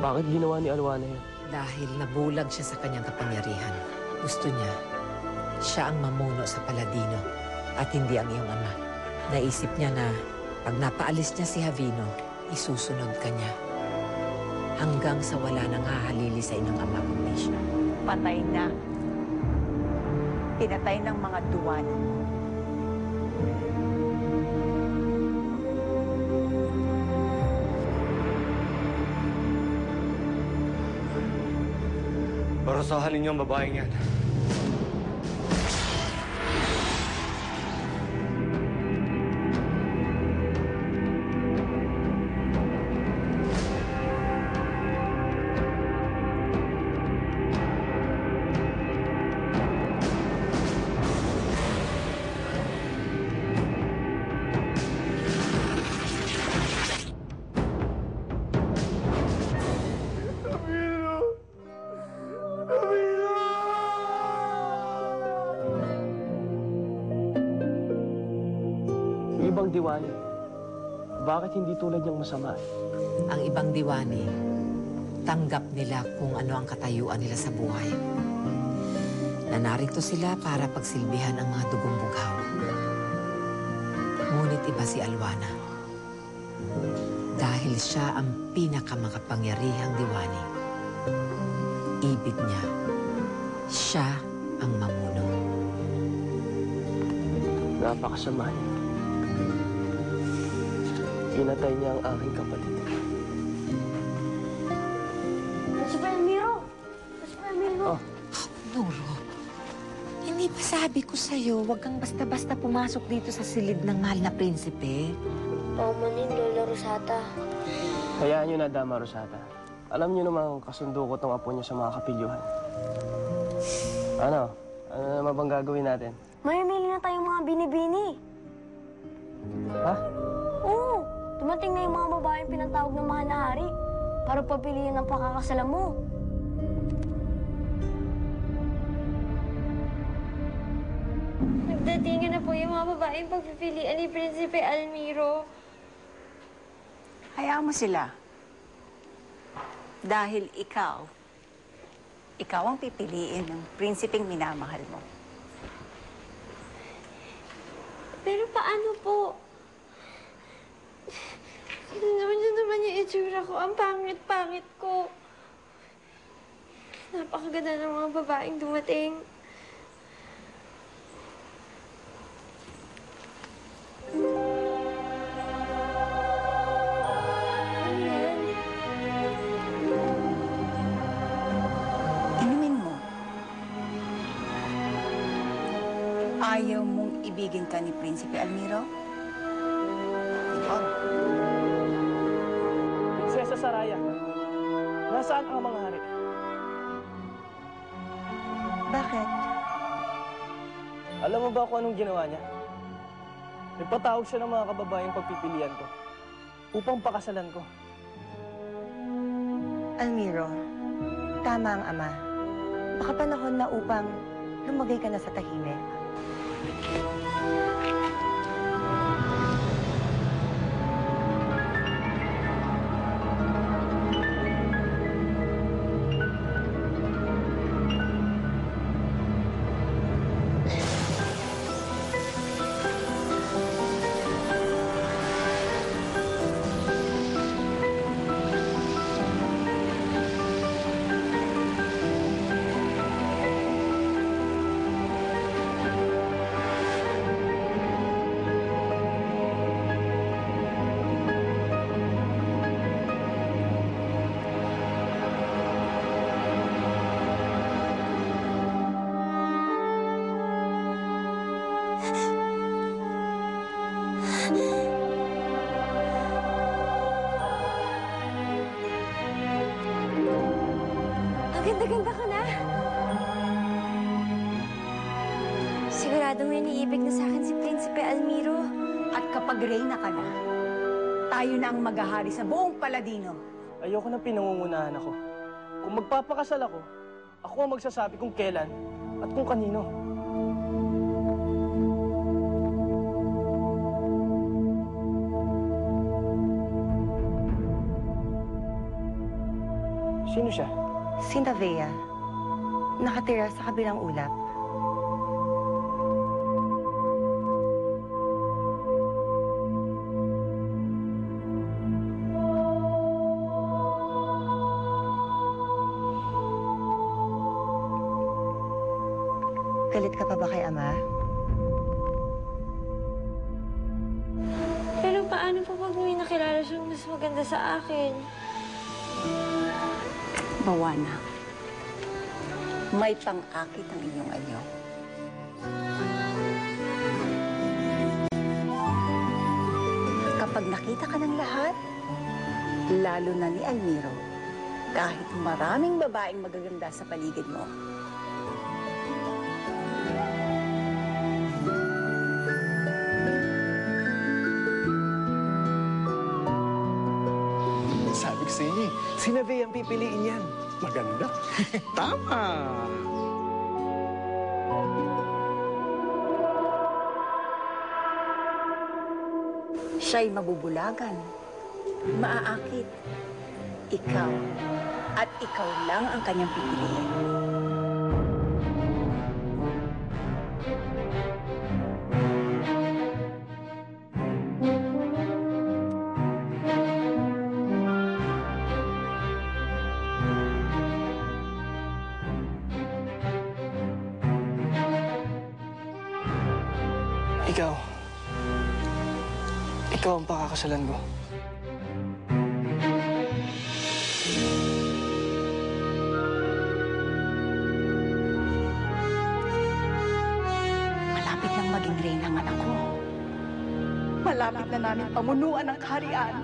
Bakit ginawa ni Alwana yun? Dahil nabulag siya sa kanyang kapangyarihan. Gusto niya, siya ang mamuno sa Paladino at hindi ang iyong ama. Naisip niya na pag napaalis niya si Javino, isusunod ka niya. Hanggang sa wala nang hahalili sa inyong ama kundi siya. Patay na. Pinatay ng mga Duwani mo. Parusahan ninyo ang babaeng yan. Ibang Diwani, bakit hindi tulad niyang masama? Ang ibang Diwani, tanggap nila kung ano ang katayuan nila sa buhay. Na narito sila para pagsilbihan ang mga dugong bughaw. Ngunit iba si Alwana. Dahil siya ang pinakamakapangyarihang Diwani. Ibig niya, siya ang mamuno. Napakasama niya. Pinatay niya ang aking kapatid. Prinsipe Almiro! Prinsipe Almiro! Oh. Nuro, hindi ba sabi ko sa'yo, huwag kang basta-basta pumasok dito sa silid ng mahal na prinsipe? Paumanin, Lola Rosata. Hayaan niyo na, Dama Rosata. Alam niyo namang kasundo ko tong apo niyo sa mga kapilyuhan. Ano? Ano naman bang gagawin natin? Mamimili na tayong mga bini-bini. Ha? Oo! Dumating na yung mga babaeng pinatawag ng mahal na hari para papiliin ang pakakasalan mo. Nagdatingan na po yung mga babaeng pagpipilian ni Prinsipe Almiro. Hayaan mo sila. Dahil ikaw ang pipiliin ng prinsipeng minamahal mo. Pero paano po? Naman yung itsura ko. Ang pangit-pangit ko. Napakaganda ng mga babaeng dumating. Ano yan? Inumin mo. Ayaw mong ibigin ka ni Prinsipe Almiro? Prinsesa Saraya, nasaan ang mga hari? Bakit? Alam mo ba kung anong ginawa niya? Nagpatawag siya ng mga kababayang pagpipilian ko upang pakasalan ko. Almiro, tama ang ama. Baka panahon na upang lumagay ka na sa tahimik. Ang ganda-ganda ka na. Siguradong iniibig na sa akin si Prinsipe Almiro. At kapag reyna ka na, tayo na ang maghahari sa buong Paladino. Ayoko na pinangungunahan ako. Kung magpapakasal ako ang magsasabi kung kailan at kung kanino. Sino siya? Si Nevaeh. Nakatira sa kabilang ulap. Galit ka pa ba kay Ama? Pero paano po pag may nakilala siyang mas maganda sa akin? Bawana, may pang-akit ang iyong anyo. Kapag nakita ka ng lahat, lalo na ni Almiro, kahit maraming babaeng magaganda sa paligid mo, Sabi ko sa inyo, si Nevaeh ang pipiliin yan. Maganda. Tama. siya'y mabubulagan, maaakit. Ikaw at ikaw lang ang kanyang pipiliin. Ikaw ang pakakasalan ko. Malapit nang maging reyna ang anak ko. Malapit na namin pamunuan ang kaharian.